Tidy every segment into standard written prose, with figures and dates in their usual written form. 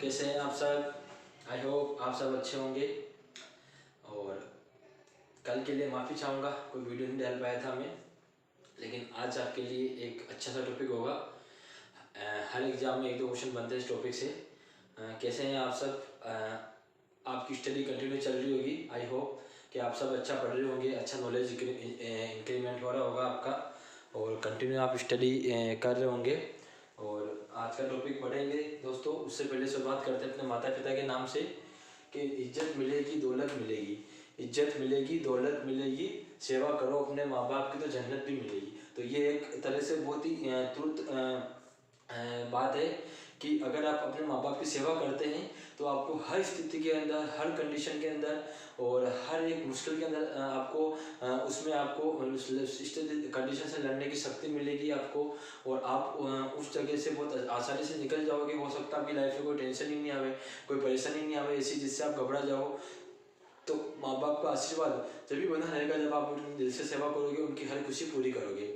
कैसे हैं आप सब। आई होप आप सब अच्छे होंगे। और कल के लिए माफ़ी चाहूँगा, कोई वीडियो नहीं डाल पाया था मैं, लेकिन आज आपके लिए एक अच्छा सा टॉपिक होगा। हर एग्ज़ाम में एक दो क्वेश्चन बनते हैं इस टॉपिक से। कैसे हैं आप सब। आपकी स्टडी कंटिन्यू चल रही होगी। आई होप कि आप सब अच्छा पढ़ रहे होंगे, अच्छा नॉलेज इंक्रीमेंट हो रहा होगा आपका, और कंटिन्यू आप स्टडी कर रहे होंगे। और आज का टॉपिक पढ़ेंगे दोस्तों। उससे पहले शुरुआत करते हैं अपने माता पिता के नाम से कि इज्जत मिलेगी दौलत मिलेगी, इज्जत मिलेगी दौलत मिलेगी, सेवा करो अपने माँ बाप की तो जन्नत भी मिलेगी। तो ये एक तरह से बहुत ही तुरंत बात है कि अगर आप अपने माँ बाप की सेवा करते हैं तो आपको हर स्थिति के अंदर, हर कंडीशन के अंदर और हर एक मुश्किल के अंदर आपको उसमें आपको कंडीशन से लड़ने की शक्ति मिलेगी आपको। और आप उस जगह से बहुत आसानी से निकल जाओगे। हो सकता है आपकी लाइफ में कोई टेंशन ही नहीं आवे, कोई परेशानी नहीं आवे ऐसी जिससे आप घबरा जाओ। तो माँ बाप का आशीर्वाद जब भी बना रहेगा जब आप उनकी दिल से सेवा करोगे, उनकी हर खुशी पूरी करोगे।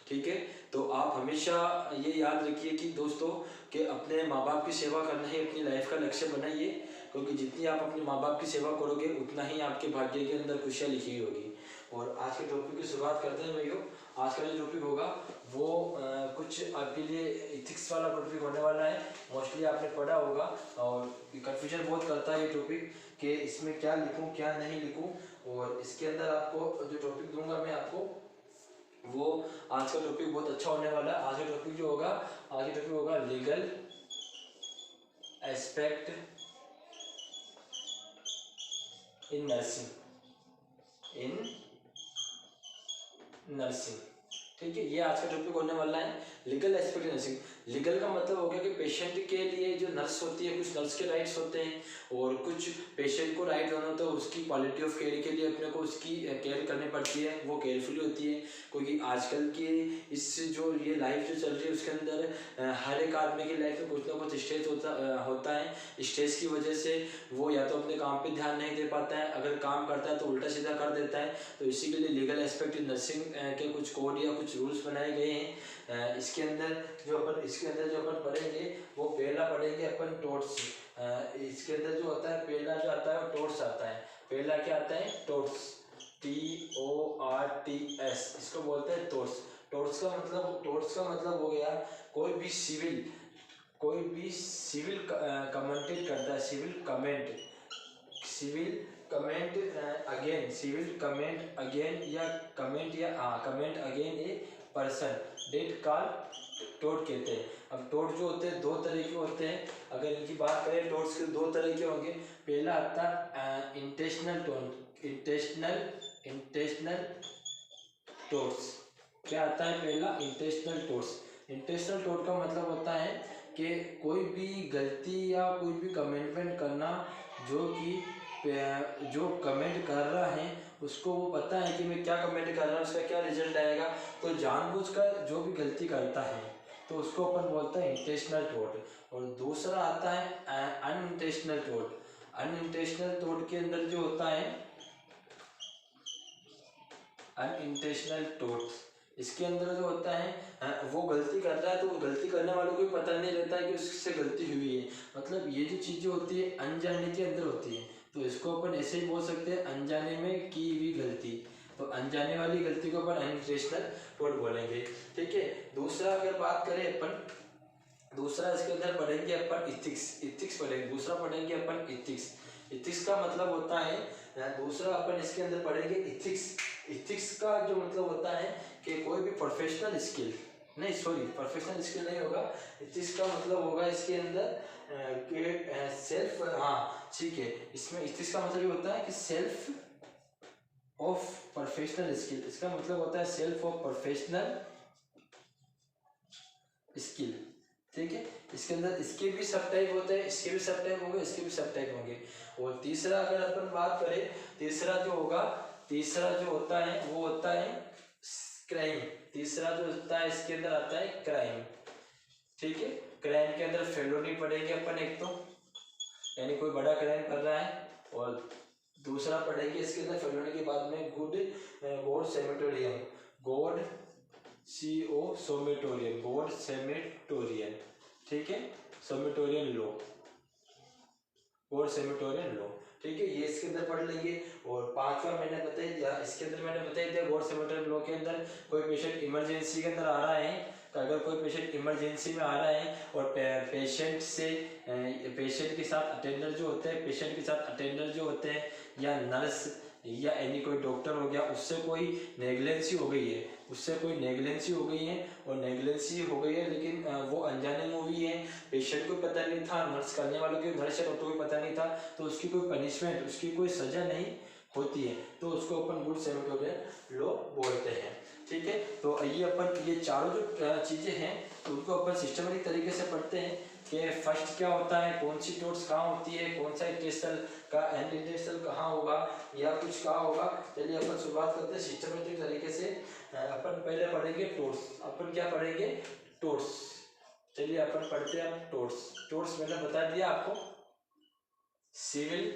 ठीक है, तो आप हमेशा ये याद रखिए कि दोस्तों कि अपने माँ बाप की सेवा करना ही अपनी लाइफ का लक्ष्य बनाइए, क्योंकि जितनी आप अपने माँ बाप की सेवा करोगे उतना ही आपके भाग्य के अंदर खुशियाँ लिखी होगी। और आज के टॉपिक की शुरुआत करते हैं भाइयों। आज का जो टॉपिक होगा वो कुछ आपके लिए इथिक्स वाला टॉपिक होने वाला है। मोस्टली आपने पढ़ा होगा और कन्फ्यूजन बहुत करता है ये टॉपिक कि इसमें क्या लिखूं क्या नहीं लिखूं। और इसके अंदर आपको जो टॉपिक दूंगा मैं आपको, वो आज का टॉपिक बहुत अच्छा होने वाला है। आज का टॉपिक जो होगा, आज का टॉपिक होगा legal aspect in nursing, in nursing. ठीक है, ये आज का टॉपिक होने वाला है, लीगल एस्पेक्ट नर्सिंग। लीगल का मतलब हो गया कि पेशेंट के लिए जो नर्स होती है, कुछ नर्स के राइट्स होते हैं और कुछ पेशेंट को राइट होना, तो उसकी क्वालिटी ऑफ केयर के लिए अपने को उसकी केयर करनी पड़ती है, वो केयरफुली होती है। क्योंकि आजकल की इस जो ये लाइफ जो चल रही है उसके अंदर हर एक आदमी की लाइफ में कुछ ना कुछ स्ट्रेस होता है। स्ट्रेस की वजह से वो या तो अपने काम पे ध्यान नहीं दे पाता है, अगर काम करता है तो उल्टा सीधा कर देता है। तो इसी के लिए लीगल एस्पेक्ट इन नर्सिंग के कुछ कोड या कुछ रूल्स बनाए गए हैं। इसके अंदर जो अपन पढ़ेंगे वो पहला पढ़ेंगे अपन टोर्ट्स। इसके अंदर जो होता है पहला जो आता है वो टोर्ट्स आता है। पहला क्या आता है? टोर्ट्स, TORTS, इसको बोलते हैं टोर्ट्स। टोर्ट्स का मतलब हो गया कोई भी सिविल कमेंटेड करता है, सिविल कमेंट अगेन या comment again a person that call टोट कहते हैं। अब टोट जो होते हैं दो तरह के होते हैं। अगर इनकी बात करें टोट्स के दो तरह के होंगे। पहला आता है इंटेंशनल टोट्स। क्या आता है पहला? इंटेंशनल टोट्स। इंटेंशनल टोट का मतलब होता है कि कोई भी गलती या कोई भी कमेंटमेंट करना, जो कमेंट कर रहा है उसको वो पता है कि मैं क्या कमेंट कर रहा हूँ, उसका क्या रिजल्ट आएगा, तो जानबूझकर जो भी गलती करता है तो उसको अपन बोलते हैं इंटेंशनल टोट। और दूसरा आता है अनइंटेंशनल टोट। अनइंटेंशनल टोट के अंदर जो होता है अनइंटेंशनल टोट, इसके अंदर जो होता है वो गलती कर रहा है तो गलती करने वालों को भी पता नहीं रहता है कि उससे गलती हुई है। मतलब ये जो चीज़ें होती है अनजाने के अंदर होती है, तो इसको अपन ऐसे ही बोल सकते हैं अनजाने में की हुई गलती। तो अनजाने वाली गलती को अपन अनइंटेंशनल टोट बोलेंगे। ठीक है, दूसरा अगर बात करें अपन, दूसरा इसके अंदर पढ़ेंगे अपन इथिक्स पढ़ेंगे। दूसरा पढ़ेंगे अपन इथिक्स का मतलब होता है, दूसरा अपन इसके अंदर पढ़ेंगे इथिक्स का जो मतलब होता है कि कोई भी प्रोफेशनल स्किल नहीं होगा। इथिक्स का मतलब होगा इसके अंदर कि सेल्फ, हाँ ठीक है, इसमें इथिक्स का मतलब ये होता है कि सेल्फ ऑफ प्रोफेशनल स्किल। इसका मतलब होता है सेल्फ ऑफ प्रोफेशनल स्किल। ठीक है, इसके अंदर इसके भी सब टाइप होते हैं, इसके भी सब टाइप होंगे, इसके भी सब टाइप होंगे। और तीसरा अगर अपन बात करें, तीसरा जो होता है वो होता है क्राइम। तीसरा जो होता है इसके अंदर आता है क्राइम। ठीक है, क्राइम के अंदर फेलोनी पढ़ेंगे अपन एक तो, यानी कोई बड़ा क्राइम कर रहा है, और दूसरा पढ़ेंगे इसके अंदर फेलोनी के बाद में गॉड सेमेटोरियन। ठीक है, सेमेटोरियन लॉ। गॉड-सेमेटोरियन लॉ। ठीक है, ये इसके अंदर पढ़ लेंगे। और पांचवा मैंने बता दिया, इसके अंदर मैंने बता दिया गॉड-सेमेटोरियन लॉ के अंदर कोई पेशेंट इमरजेंसी के अंदर आ रहा है, तो अगर कोई पेशेंट इमरजेंसी में आ रहा है और पेशेंट के साथ अटेंडर जो होते हैं, पेशेंट के साथ अटेंडर जो होते हैं या नर्स या एनी कोई डॉक्टर हो गया, उससे कोई नेग्लेंसी हो गई है, और नेग्लेंसी हो गई है लेकिन वो अनजाने में हुई है, पेशेंट को पता नहीं था, नर्स करने वालों को, नर्स या डॉक्टर को पता नहीं था, तो उसकी कोई पनिशमेंट, उसकी कोई सजा नहीं होती है, तो उसको अपन गुड-सेमेटोरियन लॉ बोलते हैं। ठीक है, तो ये अपन ये चारों जो चीज़ें हैं उनको अपन सिस्टमेटिक तरीके से पढ़ते हैं कि फर्स्ट क्या होता है, कौन सी टोट्स कहाँ होती है, कौन सा इंटेस्टल का एंड इंटेस्टल कहाँ होगा या कुछ कहाँ होगा। चलिए अपन शुरुआत करते हैं सिस्टमेटिक तरीके से। अपन पहले पढ़ेंगे टोट्स। अपन क्या पढ़ेंगे? टोट्स। चलिए अपन पढ़ते हैं टोट्स। टोट्स मैंने बता दिया आपको, सिविल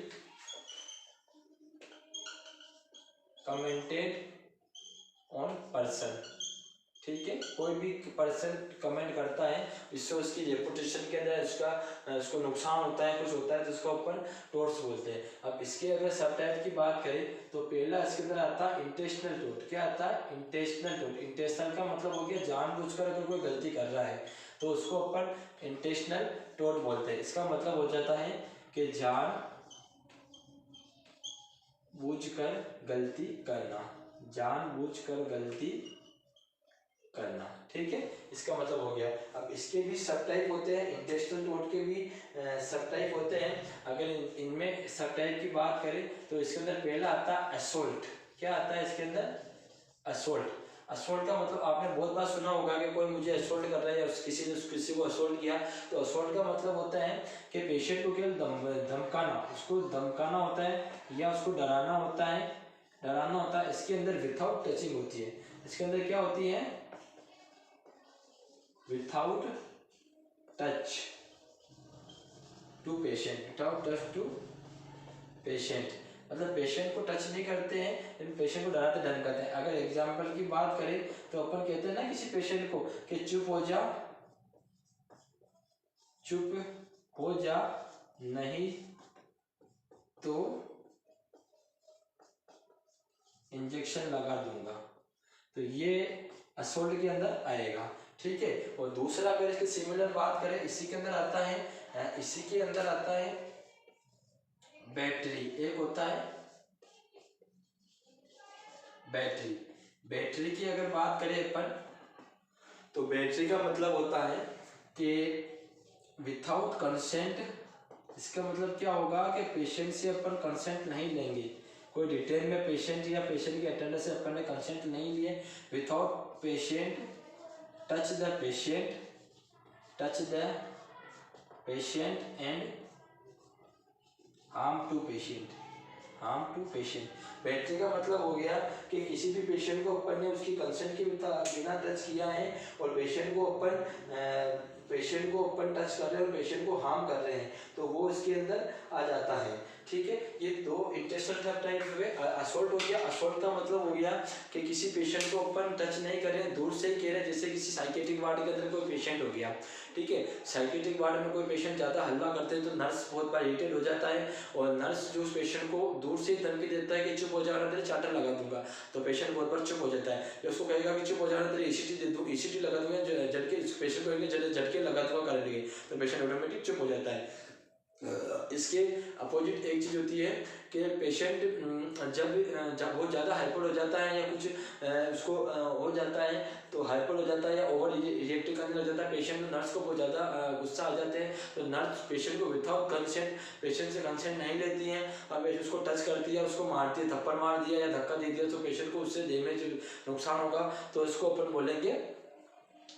कमेंटेड ऑन पर्सन। ठीक है, कोई भी पर्सन कमेंट करता है, इससे उसकी रेपुटेशन के अंदर उसको नुकसान होता है, कुछ होता है, तो उसको अपन टोट्स बोलते हैं। अब इसके अगर सब टाइप की बात करें तो पहला इसके अंदर आता है इंटेंशनल टोट। क्या आता है? इंटेंशनल टोट। इंटेंशनल का मतलब हो गया जानबूझकर अगर कोई गलती कर रहा है तो उसको अपन इंटेंशनल टोट बोलते हैं। इसका मतलब हो जाता है कि जान बूझकर गलती करना, जानबूझकर गलती करना। ठीक है, इसका मतलब हो गया। अब इसके भी सब टाइप होते हैं, इंटेंशनल टोट के भी सब टाइप होते हैं। अगर इनमें सब टाइप की बात करें तो इसके अंदर पहला आता है असोल्ट। क्या आता है इसके अंदर? असोल्ट। असोल्ट का मतलब आपने बहुत बार सुना होगा कि कोई मुझे असोल्ट कर रहा है या किसी को असोल्ट किया, तो असोल्ट का मतलब होता है कि पेशेंट को केवल धमकाना, उसको धमकाना होता है या उसको डराना होता है। इसके अंदर विथआउट टचिंग होती है। इसके अंदर क्या होती है? Without touch to patient. Without touch to patient मतलब पेशेंट को टच नहीं करते हैं लेकिन पेशेंट को डराते धमकाते हैं। अगर एग्जाम्पल की बात करें तो अपन कहते हैं ना किसी पेशेंट को कि चुप हो जा, नहीं तो इंजेक्शन लगा दूंगा, तो ये असोल्ट के अंदर आएगा। ठीक है, और दूसरा अगर इसकी सिमिलर बात करें, इसी के अंदर आता है बैटरी। एक होता है बैटरी की अगर बात करें अपन, तो बैटरी का मतलब होता है कि विथआउट कंसेंट। इसका मतलब क्या होगा कि पेशेंट से अपन कंसेंट नहीं लेंगे, कोई डिटेल में पेशेंट या पेशेंट के अटेंडर से अपन ने कंसेंट नहीं लिए, without patient touch the patient and harm to patient. Battery का मतलब हो गया कि किसी भी पेशेंट को अपन ने उसकी कंसेंट के बिना टच किया है और पेशेंट को अपन टच कर रहे हैं और पेशेंट को हार्म कर रहे हैं, तो वो इसके अंदर आ जाता है। ठीक है, ये दो इंटेंशनल टाइप हुए। असोल्ट हो गया। असोल्ट का मतलब हो गया कि किसी पेशेंट को अपन टच नहीं कर रहे हैं, दूर से ही कह रहे हैं। जैसे किसी साइकेट्रिक वार्ड के अंदर कोई पेशेंट हो गया, ठीक है, साइकेट्रिक वार्ड में कोई पेशेंट ज़्यादा हल्ला करते हैं तो नर्स बहुत बार इरिटेट हो जाता है और नर्स जो उस पेशेंट को दूर से ही धमकी देता है कि चुप हो जाना, तेरे चार्टर लगा दूंगा, तो पेशेंट बहुत बार चुप हो जाता है। या उसको कहेगा कि चुप हो जाना, तेरे ECT लगा दूंगा, झटके पेशेंट को झटके लगा दूंगा करंट के, तो पेशेंट ऑटोमेटिक चुप हो जाता है। इसके अपोजिट एक चीज़ होती है कि पेशेंट जब बहुत ज़्यादा हाइपर हो जाता है या कुछ उसको हो जाता है, तो हाइपर हो जाता है या ओवर रिएक्टिव करने लग जाता है पेशेंट, नर्स को बहुत ज़्यादा गुस्सा आ जाते हैं, तो नर्स पेशेंट को विथआउट कंसेंट पेशेंट से कंसेंट नहीं लेती हैं और उसको टच करती है, उसको मारती है, थप्पड़ मार दिया या धक्का दे दिया तो पेशेंट को उससे डैमेज नुकसान होगा, तो इसको अपन बोलेंगे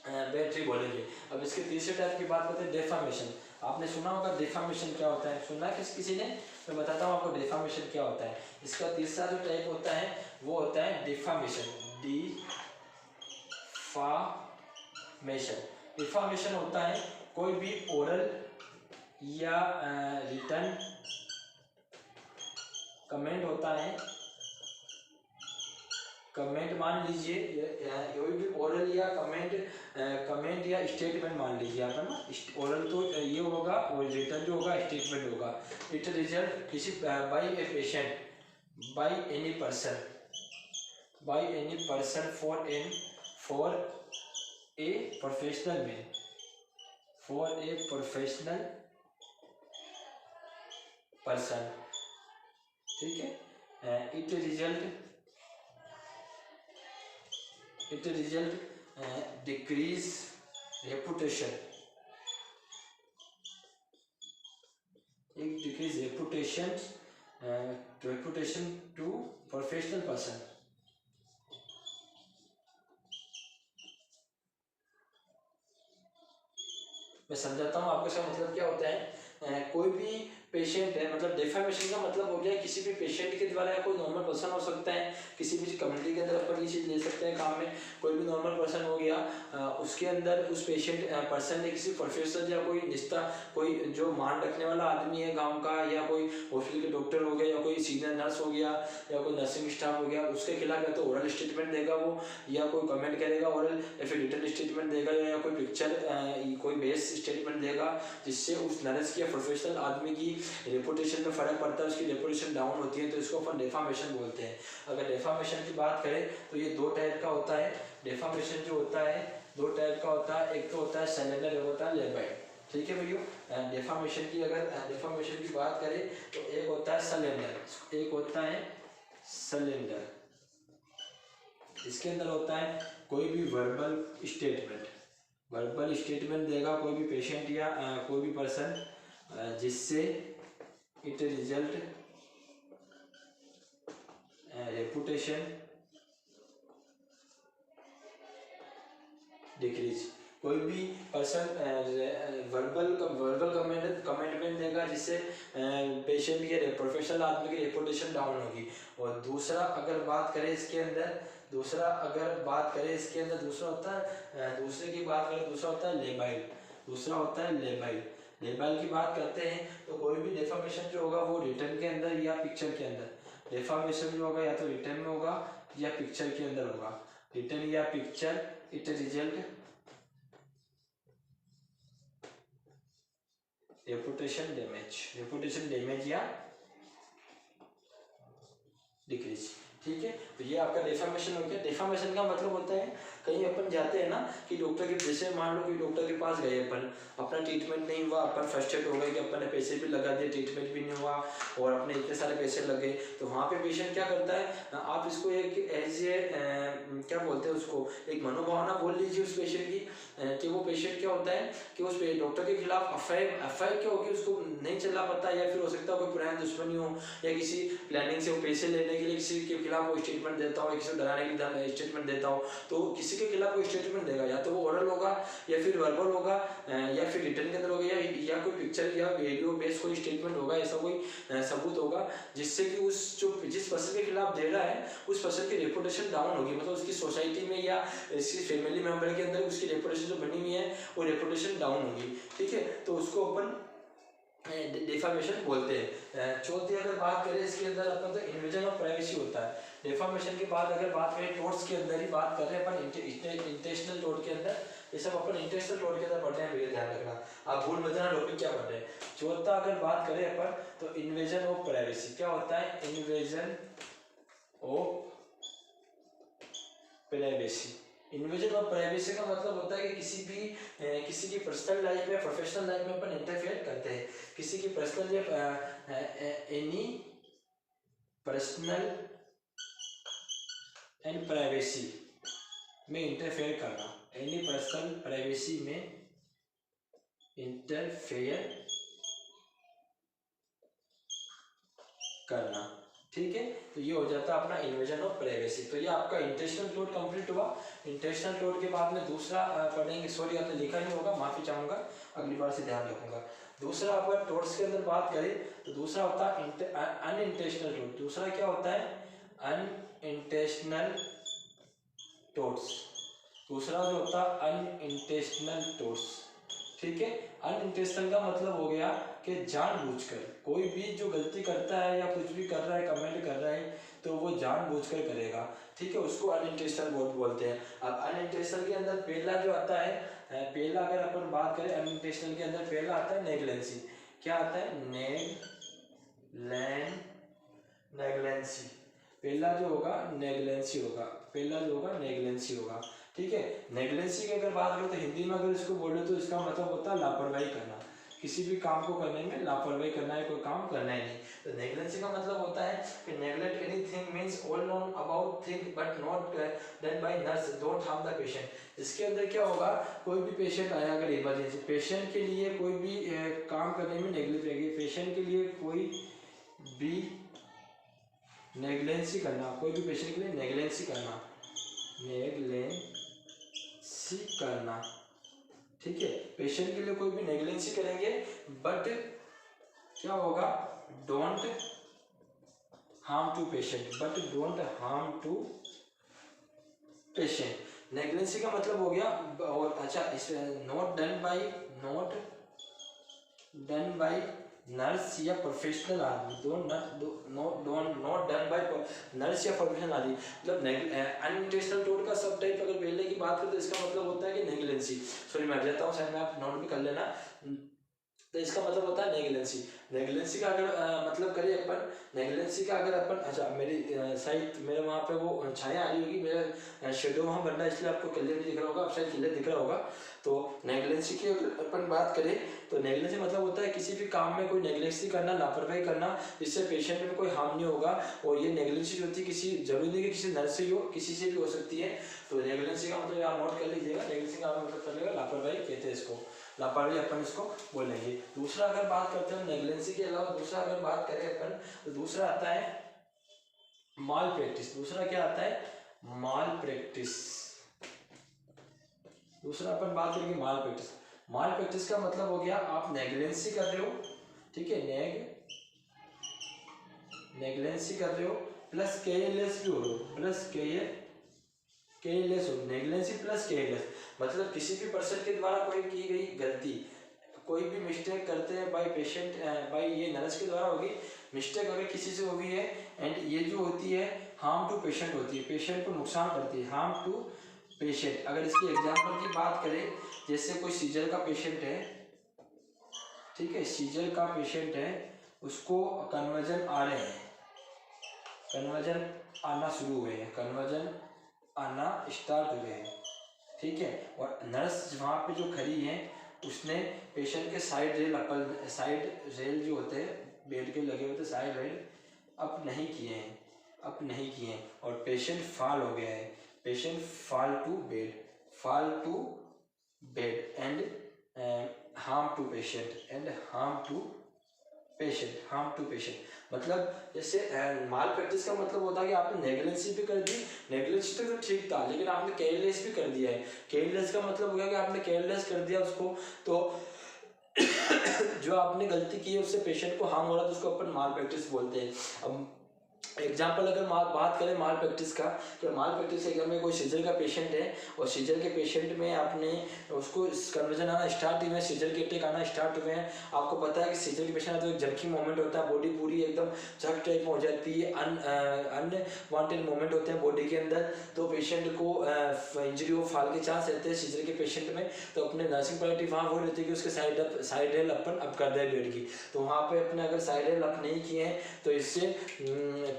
बैटरी बोलेंगे। अब इसके तीसरे टाइप की बात करते हैं डेफामेशन। आपने सुना होगा डेफामेशन क्या होता है, सुना किसी ने? मैं बताता हूँ आपको डेफामेशन क्या होता है। इसका तीसरा जो टाइप होता है वो होता है डिफामेशन। डिफामेशन होता है कोई भी ओरल या रिटन कमेंट होता है कमेंट मान लीजिए, कोई भी ओरल या कमेंट या स्टेटमेंट मान लीजिए आप, है ना। ओरल तो ये होगा और रिटर्न जो होगा स्टेटमेंट होगा। इट रिजल्ट किसी by a patient, by any person for a professional man, for a professional person, ठीक है। It result decrease reputation, reputation to professional person. मैं समझाता हूँ आपको इसका मतलब क्या होता है। कोई भी पेशेंट है, मतलब डिफेमेशन का मतलब हो गया किसी भी पेशेंट के द्वारा, या कोई नॉर्मल पर्सन हो सकता है, किसी भी कम्युनिटी के अंदर अपन ये चीज़ ले सकते हैं काम में। कोई भी नॉर्मल पर्सन हो गया, उसके अंदर उस पेशेंट पर्सन ने किसी प्रोफेसर या कोई निष्ठा, कोई जो मान रखने वाला आदमी है गाँव का, या कोई हॉस्पिटल के डॉक्टर हो गया, या कोई सीनियर नर्स हो गया, या कोई नर्सिंग स्टाफ हो गया, उसके खिलाफ या तो ओरल स्टेटमेंट देगा वो, या कोई कमेंट करेगा ओरल, या फिर रिटन स्टेटमेंट देगा, या कोई पिक्चर, कोई बेस स्टेटमेंट देगा, जिससे उस नर्स की या प्रोफेशनल आदमी की रेपुटेशन में फर्क पड़ता है, उसकी रेपुटेशन डाउन होती है, तो इसको अपन डेफामेशन बोलते हैं। अगर डेफामेशन की बात करें तो ये दो टाइप का होता है। डेफामेशन जो होता है दो टाइप का होता है, एक तो होता है सैलेंडर, एक होता है लेबाइड, ठीक है भैया। डेफामेशन की अगर डेफामेशन की बात करें तो एक होता है सैलेंडर, एक होता है सैलेंडर। इसके अंदर होता है कोई भी वर्बल स्टेटमेंट देगा कोई भी पेशेंट या कोई भी पर्सन, जिससे इट रिजल्ट रेपुटेशन डिक्रीज। कोई भी पर्सन वर्बल कमेंटमेंट देगा, जिससे पेशेंट के प्रोफेशनल आदमी की रेपुटेशन डाउन होगी। और दूसरा अगर बात करें इसके अंदर, दूसरा होता है, दूसरे की बात करें दूसरा होता है लेबाइल, लेबाइल की बात करते हैं तो कोई भी डेफामेशन जो होगा वो रिटर्न के अंदर या पिक्चर के अंदर, डेफामेशन जो होगा या तो रिटर्न में होगा या पिक्चर के अंदर होगा, रिटर्न या picture. It result reputation damage या डिक्रीज, ठीक है। तो ये आपका डेफामेशन हो गया। डेफामेशन का मतलब होता है कहीं अपन जाते हैं ना कि डॉक्टर के, जैसे मान लो कि डॉक्टर के पास गए अपन, अपना ट्रीटमेंट नहीं हुआ, अपन फ्रस्ट्रेट हो गए कि अपन ने पैसे भी लगा दिए, ट्रीटमेंट भी नहीं हुआ और अपने इतने सारे पैसे लगे, तो वहाँ पे पेशेंट क्या करता है, आप इसको एक एज ए क्या बोलते हैं उसको, एक मनोभावना बोल लीजिए उस पेशेंट की, कि वो पेशेंट क्या होता है कि उस डॉक्टर के खिलाफ अफवाह क्या होगी उसको नहीं चला पाता, या फिर हो सकता है कोई पुरानी दुश्मनी हो, या किसी प्लानिंग से वो पैसे लेने के लिए किसी के खिलाफ वो स्टेटमेंट देता हो, या किसी को डराने के लिए स्टेटमेंट देता हो, तो किसी के खिलाफ कोई स्टेटमेंट देगा, या तो वो ओरल होगा या फिर वर्बल होगा, या फिर रिटर्न के अंदर होगा, या कोई पिक्चर या वीडियो बेस्ड कोई स्टेटमेंट होगा, ऐसा कोई सबूत होगा, जिससे कि उस जिस पर्सन के खिलाफ दे रहा है उस पर्सन की रेपुटेशन डाउन होगी, मतलब उसकी सोसाइटी में या इसकी फैमिली मेंबर के अंदर उसकी रेपुटेशन जो बनी हुई है वो रेपुटेशन डाउन होगी, ठीक है। तो उसको अपन डिफामेशन बोलते हैं। चौथी अगर बात करें इसके अंदर अपन, तो इन्वेजन ऑफ प्राइवेसी होता है। डिफामेशन के बाद अगर बात करें टोर्ट्स के अंदर ही बात कर रहे हैं अपन, इंटेंशनल टोर्ट के अंदर, ये सब अपन इंटेंशनल टोर्ट के अंदर पढ़ रहे हैं, भैया ध्यान रखना, आप भूल मत जाना टॉपिक क्या पढ़ रहे हैं। चौथा अगर बात करें अपन तो इन्वेजन ऑफ प्राइवेसी क्या होता है, invasion of privacy. Invasion of privacy का मतलब होता है कि किसी की पर्सनल लाइफ में, प्रोफेशनल लाइफ में अपन इंटरफेयर करते हैं, किसी की पर्सनल या एनी पर्सनल एंड प्राइवेसी में इंटरफेयर करना, एनी पर्सनल प्राइवेसी में इंटरफेयर करना, ठीक है। तो ये हो जाता है अपना इन्वेजन ऑफ प्राइवेसी। तो ये आपका इंटेंशनल टोर्ट कंप्लीट हुआ। इंटेंशनल टोर्ट के बाद में दूसरा पढ़ेंगे, सॉरी आपने लिखा नहीं होगा, माफी चाहूंगा, अगली बार से ध्यान रखूंगा। दूसरा अगर टोर्ट्स के अंदर बात करें तो दूसरा होता है अनइंटेंशनल टोर्ट। दूसरा क्या होता है, अनइंटेंशनल टोर्ट्स। दूसरा जो होता है अनइंटेंशनल टोर्ट्स, ठीक है। अनइंटेंशनल का मतलब हो गया कि जानबूझकर कोई भी जो गलती करता है या कुछ भी कर रहा है, कमेंट कर रहा है, तो वो जानबूझकर करेगा। ठीक है, उसको अनइंटेंशनल वोट बोलते हैं। अब अनइंटेंशनल के अंदर पहला जो आता है, पहला अगर अपन बात करें अनइंटेंशनल के अंदर पहला आता है नेग्लेंसी। क्या आता है? नेग्लेंसी। पहला जो होगा नेग्लेंसी होगा, पहला जो होगा नेग्लेंसी होगा। ठीक है, नेग्लेंसी की अगर बात करें तो हिंदी में अगर इसको बोले तो इसका मतलब होता है लापरवाही करना, किसी भी काम को करने में लापरवाही करना है, कोई काम करना ही नहीं। तो नेग्लेंसी का मतलब होता है कि neglect anything means all known about thing but not done by nurse, don't harm the patient. इसके अंदर क्या होगा, कोई भी पेशेंट आया अगर इमरजेंसी, पेशेंट के लिए कोई भी काम करने में नेग्लेक्ट रहेगी, पेशेंट के लिए कोई भी नेग्लेंसी करना, कोई भी पेशेंट के लिए नेग्लेंसी करना, ठीक है, पेशेंट के लिए कोई भी नेग्लेंसी करेंगे बट क्या होगा, don't harm to patient, but don't harm to patient. Negligence का मतलब हो गया, और अच्छा is not done by nurse या प्रोफेशनल आदमी, नॉट डन बाय नर्स या प्रोफेशनल आदमी। मतलब अनइंटेंशनल टोट का सब टाइप अगर पहले की बात करें तो इसका मतलब होता है कि नेग्लेंसी, सॉरी मैं जाता हूँ साइड में, आप नोट भी कर लेना। तो इसका मतलब होता है नेग्लेंसी। नेग्लेंसी का अगर मतलब करें अपन, नेग्लेंसी का अगर अपन, अच्छा मेरी शायद मेरे वहाँ पे वो छाया आ रही होगी, मेरा शेडो वहाँ बन रहा है इसलिए आपको क्लियर नहीं दिख रहा होगा, आप शायद क्लियर दिख रहा होगा। तो नेग्लेंसी की अगर अपन बात करें तो नेग्लेंसी मतलब होता है किसी भी काम में कोई नेग्लेंसी करना, लापरवाही करना, जिससे पेशेंट में कोई हार्म नहीं होगा। और ये नेग्लेंसी जो होती है किसी जरूरी नहीं कि किसी नर्स से ही हो, किसी से भी हो सकती है। तो नेग्लेंसी का मतलब आप नोट कर लीजिएगा, नेग्लेंसी का मतलब चलेगा लापरवाही कहते हैं इसको, लापरवाही अपन इसको बोलेंगे। दूसरा अगर बात करते हैं नेग्लेंसी के अलावा, दूसरा अगर बात करें अपन तो दूसरा आता है माल प्रैक्टिस। दूसरा क्या आता है? माल प्रैक्टिस। दूसरा अपन बात करेंगे माल प्रैक्टिस। माल प्रैक्टिस का मतलब हो गया आप नेग्लेंसी कर रहे हो, ठीक है, नेग्लेंसी कर रहे हो प्लस केयरलेस भी हो रहे हो, प्लस केयरलेस हो, नेग्लेंसी प्लस केयरलेस। मतलब किसी भी पर्सन के द्वारा कोई की गई गलती, कोई भी मिस्टेक करते हैं बाय पेशेंट, बाय ये नर्स के द्वारा होगी मिस्टेक अगर किसी से होगी है, एंड ये जो होती है हार्म टू पेशेंट होती है, पेशेंट को नुकसान करती है, हार्म टू पेशेंट। अगर इसकी एग्जांपल की बात करें, जैसे कोई सीजर का पेशेंट है, ठीक है, सीजर का पेशेंट है, उसको कन्वर्जन आ रहे हैं, कन्वर्जन आना शुरू हुए हैं, कन्वर्जन आना स्टार्ट हुए हैं, ठीक है, और नर्स वहाँ पे जो खड़ी है उसने पेशेंट के साइड रेल जो होते हैं बेड के लगे होते साइड रेल अप नहीं किए हैं, और पेशेंट फॉल हो गया है, patient fall to bed and harm to patient. मतलब जैसे माल प्रैक्टिस का मतलब होता है कि आपने नेग्लेंसी भी कर दी, नेग्लेंसी तो ठीक था लेकिन आपने केयरलेस भी कर दिया है। केयरलेस का मतलब हो गया कि आपने केयरलेस कर दिया उसको, तो जो आपने गलती की है उससे पेशेंट को हार्म हो रहा है तो उसको अपन माल प्रैक्टिस बोलते हैं। अब एग्जाम्पल अगर बात करें माल प्रैक्टिस का, तो माल प्रैक्टिस अगर में कोई सीजर का पेशेंट है और सीजर के पेशेंट में आपने उसको कन्वर्जन आना स्टार्ट हुए हैं, सीजर के अटैक आना स्टार्ट हुए हैं, आपको पता है कि सीजर के पेशेंट तो एक जर्की मूवमेंट होता है, बॉडी पूरी एकदम झक टाइप में हो जाती है, अनवांटेड मूवमेंट होते हैं बॉडी के अंदर, तो पेशेंट को इंजरी हो, फाल के चांस रहते हैं सीजर के पेशेंट में। तो अपने नर्सिंग प्रायोरिटी वहाँ वो रहती है कि उसके साइड रेल अपन अप कर दे बेड की, तो वहाँ पे अपने अगर साइड रेल अप नहीं किए हैं तो इससे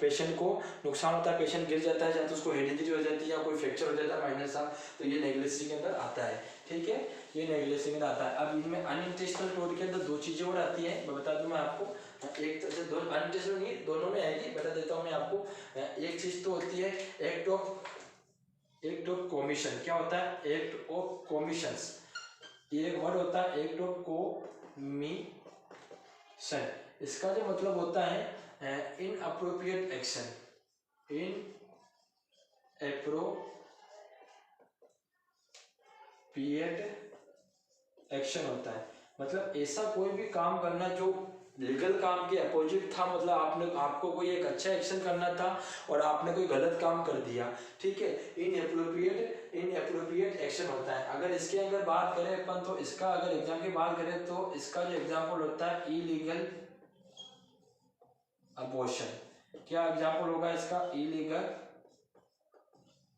पेशेंट को नुकसान होता है, पेशेंट गिर जाता है, या तो उसको हेड इंजरी हो जाती है या कोई फ्रैक्चर हो जाता है माइनर सा, तो ये नेग्लेंसी के अंदर आता है, ठीक है, ये नेग्लेंसी के अंदर आता है। अब इनमें अनइंटेंशनल टोट के अंदर दो चीज़ें और आती हैं, मैं बता दूं मैं आपको, एक तरह से दो अनइंटेंशनल नहीं दोनों में आएगी, बता देता हूँ मैं आपको। एक चीज़ तो होती है एक्ट ऑफ कमीशन। क्या होता है? एक्ट ऑफ कमीशंस, ये एक वर्ड होता है एक्ट ऑफ कमीशन। इसका जो मतलब होता है इनअप्रोप्रिएट एक्शन, होता है। मतलब ऐसा कोई भी काम करना जो लीगल काम के अपोजिट था, मतलब आपको कोई एक अच्छा एक्शन करना था और आपने कोई गलत काम कर दिया, ठीक है, इनअप्रोप्रिएट एक्शन होता है। अगर इसके अगर बात करें अपन तो इसका अगर एग्जाम की बात करें तो इसका जो एग्जाम्पल होता है इलीगल अबॉर्शन। क्या एग्जाम्पल होगा इसका? इलीगल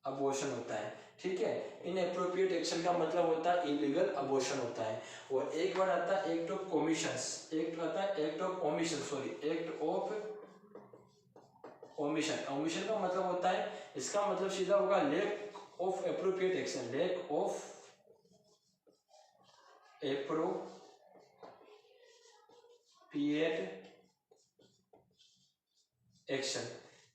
अबॉर्शन होता है, ठीक है। इनएप्रोप्रिएट एक्शन का मतलब होता है इलीगल अबॉर्शन होता है। और एक बार आता है एक्ट ऑफ ओमिशंस, एक्ट आता है act of omission, sorry act of omission. Omission का मतलब होता है, इसका मतलब सीधा होगा lack of appropriate action, lack of appropriate action.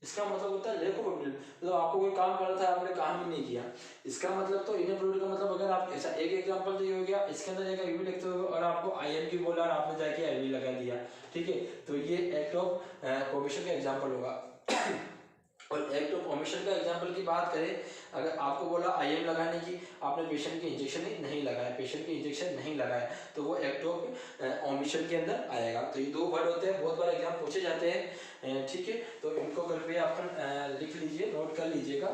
इसका मतलब होता है लैक ऑफ एप्रोप्रिएट, मतलब आपको कोई काम करना था आपने काम ही नहीं किया। इसका मतलब तो इनएप्रोप्रिएट का मतलब, अगर आप ऐसा एक एग्जांपल तो ये हो गया, इसके अंदर एक एवी लिखते हो और आपको आईएम की बोला और आपने जाके एवी लगा दिया, ठीक है, तो ये एक्ट ऑफ कमीशन का एग्जांपल होगा। और एक्ट ऑफ ओमिशन का एग्जांपल की बात करें, अगर आपको बोला आईएम लगाने की, आपने पेशेंट के इंजेक्शन ही नहीं लगाया, पेशेंट के इंजेक्शन नहीं लगाया, तो वो एक्ट ऑफ ओमिशन के अंदर आएगा। तो ये दो वर्ड होते हैं, बहुत बार एग्जाम पूछे जाते हैं, ठीक है। तो इनको कृपया अपन लिख लीजिए, नोट कर लीजिएगा।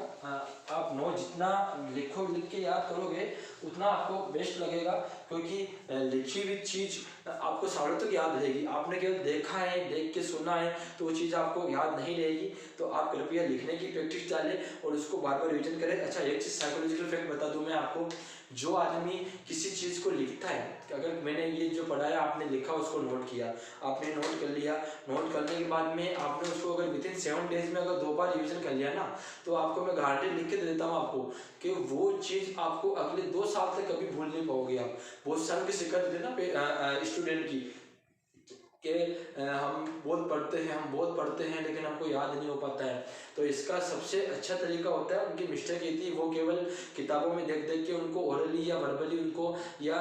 आप नोट जितना लिख के याद करोगे उतना आपको बेस्ट लगेगा, क्योंकि लिखी हुई चीज़ आपको सालों तक याद रहेगी। आपने केवल देखा है, देख के सुना है, तो वो चीज़ आपको याद नहीं रहेगी। तो आप कृपया लिखने की प्रैक्टिस डालें और उसको बार बार रिविजन करें। अच्छा, एक चीज़ साइकोलॉजिकल फैक्ट बता दूं मैं आपको, जो आदमी किसी चीज़ को लिखता है, अगर मैंने ये जो पढ़ाया आपने लिखा, उसको नोट किया, आपने नोट कर लिया, नोट करने के बाद में आपने उसको अगर विदिन 7 डेज में अगर 2 बार रिविजन कर लिया ना, तो आपको मैं गारंटी लिख के दे देता हूँ आपको कि वो चीज़ आपको अगले 2 साल तक कभी भूल नहीं पाओगे आप। बहुत सालों की शिकायत होती है ना स्टूडेंट की, कि हम बहुत पढ़ते हैं लेकिन हमको याद नहीं हो पाता है। तो इसका सबसे अच्छा तरीका होता है, उनकी मिस्टेक ये थी, वो केवल किताबों में देख देख के उनको ओरली या वर्बली उनको, या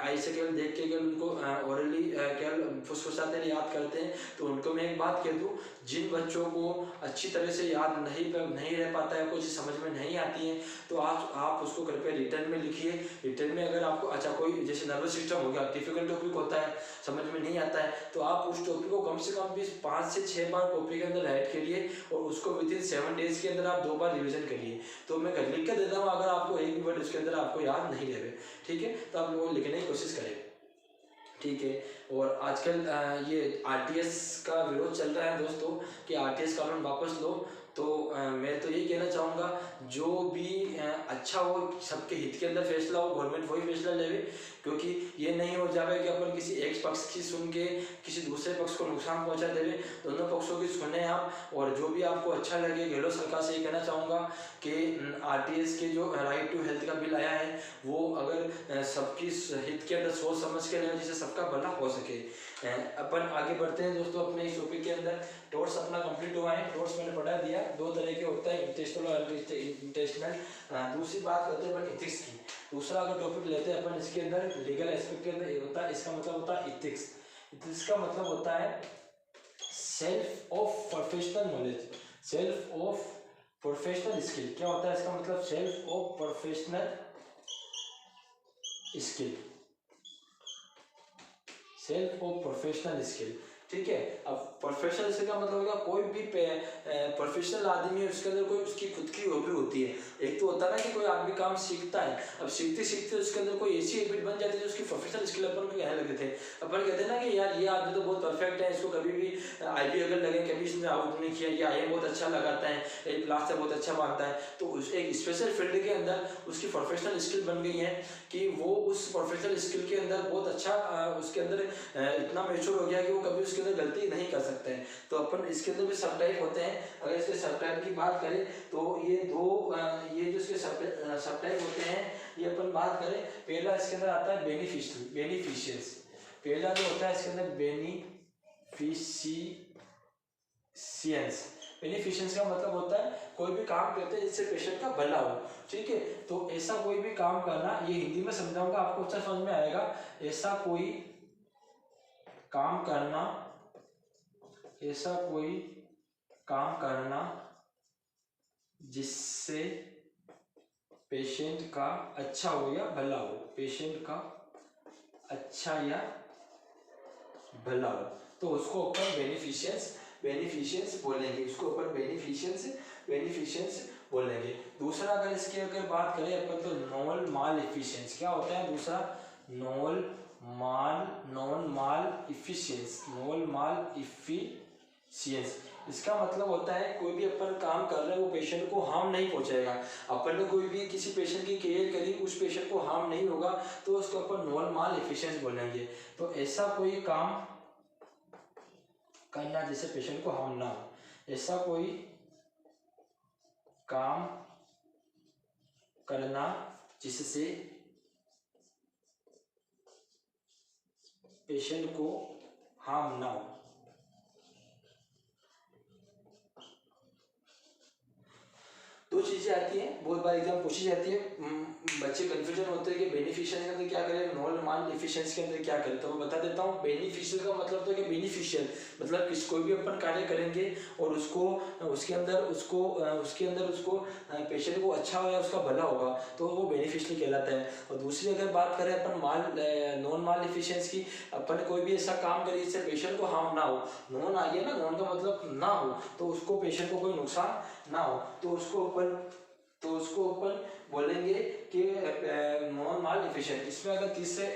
ऐसे केवल देख के केवल उनको ओरली केवल फुसफुसाते याद करते हैं। तो उनको मैं एक बात कह दूँ, जिन बच्चों को अच्छी तरह से याद नहीं रह पाता है, कुछ समझ में नहीं आती है, तो आप उसको कृपया रिटर्न में लिखिए। रिटर्न में अगर आपको अच्छा कोई जैसे नर्वस सिस्टम हो गया, डिफिकल्ट टॉपिक होता है, समझ में नहीं आता है, तो आप उस टॉपिक को कम से कम भी 5 से 6 बार कॉपी के अंदर राइट करिए और उसको विदिन 7 डेज के अंदर आप 2 बार रिवीजन करिए। तो मैं लिख कर देता हूँ, अगर आपको एक भी वर्ड उसके अंदर आपको याद नहीं रहे, ठीक है, तो आप लोग लिखने की कोशिश करें, ठीक है। और आजकल ये आरटीएस का विरोध चल रहा है दोस्तों, कि आरटीएस कानून वापस लो। तो मैं तो यही कहना चाहूँगा, जो भी अच्छा हो, सबके हित के अंदर फैसला हो, गवर्नमेंट वही फैसला लेवे, क्योंकि ये नहीं हो जाए कि अपन किसी एक पक्ष की सुन के किसी दूसरे पक्ष को नुकसान पहुंचा देवे। दोनों पक्षों की सुने आप, और जो भी आपको अच्छा लगे। गहलोत सरकार से ये कहना चाहूँगा कि आरटीएस के जो राइट टू हेल्थ का बिल आया है, वो अगर सबकी हित के अंदर सोच समझ के लेना, जिससे सबका भला हो सके। अपन आगे बढ़ते हैं दोस्तों अपने इस टॉपिक के अंदर। टॉर्च अपना कंप्लीट हुआ है। टॉर्च मैंने पढ़ा दिया, 2 तरह के होता है, इंटेंशनल और इंटेंशनल। दूसरी बात करते हैं अपन इथिक्स की। दूसरा अगर टॉपिक लेते हैं अपन इसके अंदर, लीगल एस्पेक्ट के अंदर ये होता है, इसका मतलब होता है इथिक्स। इथिक्स का मतलब होता है self of professional knowledge, self of professional skill. क्या होता है इसका मतलब? Self of professional skill, self of professional skill, ठीक है। अब प्रोफेशनल स्किल का मतलब होगा कोई भी प्रोफेशनल आदमी है, उसके अंदर कोई उसकी खुद की हॉबी होती है। एक तो होता है ना कि कोई आदमी काम सीखता है, अब सीखते सीखते उसके अंदर कोई ऐसी हैबिट बन जाती है जो उसकी प्रोफेशनल स्किल अपन को कहने लगते थे। अपन कहते हैं ना कि यार ये आदमी तो बहुत परफेक्ट है, इसको कभी भी आईपी अगर लगे, कभी इसने आउट नहीं किया, या आई बहुत अच्छा लगाता है, एक क्लास से बहुत अच्छा मारता है, तो उस एक स्पेशल फील्ड के अंदर उसकी प्रोफेशनल स्किल बन गई है कि वो उस प्रोफेशनल स्किल के अंदर बहुत अच्छा उसके अंदर इतना मैच्योर हो गया कि वो कभी उसके अंदर गलती नहीं कर सकते हैं। तो अपन इसके अंदर भी सब टाइप होते हैं। अगर इसके सब टाइप की बात करें तो ये ये जो इसके सब टाइप होते हैं, ये अपन बात करें, पहला इसके अंदर आता है बेनिफिशियंस। पहला जो होता है इसके अंदर बेनिफिशियंस का मतलब होता है कोई भी काम करते हैं जिससे पेशेंट का भला हो, ठीक है। तो ऐसा कोई भी काम करना, ये हिंदी में समझाऊंगा आपको अच्छा समझ में आएगा। ऐसा कोई काम करना जिससे पेशेंट का अच्छा हो या भला हो, पेशेंट का अच्छा या भला हो, तो उसको अपन बेनिफिशियंस बोलेंगे, उसको अपन बेनिफिशियंस बोलेंगे। दूसरा अगर बात करें अपन तो नॉन माल इफिशियंस। क्या होता है दूसरा? नॉन माल इफिशियंस। सियंस। इसका मतलब होता है कोई भी अपन काम कर रहे हैं वो पेशेंट को हार्म नहीं पहुंचाएगा। अपन ने कोई भी किसी पेशेंट की केयर करी, उस पेशेंट को हार्म नहीं होगा तो उसको अपन नॉन माल एफिशिएंस बोलेंगे। तो ऐसा कोई काम करना जिससे पेशेंट को हार्म ना हो, ऐसा कोई काम करना जिससे पेशेंट को हार्म ना हो। दो चीजें आती हैं, बहुत बार एग्जाम पूछी जाती है, बच्चे कंफ्यूजन होते हैं कि बेनिफिशियल के अंदर क्या करें, नॉन माल एफिशिएंसी के अंदर क्या करें। तो मैं बता देता हूँ, बेनिफिशियल का मतलब तो कि बेनिफिशियल मतलब कोई भी अपन कार्य करेंगे और उसको उसके अंदर उसको पेशेंट को अच्छा हो या उसका भला होगा तो वो बेनिफिशियल कहलाता है। और दूसरी अगर बात करें अपन नॉन माल एफिशिएंसी की, अपन कोई भी ऐसा काम करें जिससे पेशेंट को हार्म ना हो, नॉन आ गया ना, नॉन का मतलब ना हो, तो उसको पेशेंट को कोई नुकसान ना हो, तो उसको अपन बोलेंगे कि नॉन माल एफिशिएंट। इसमें अगर तीसरे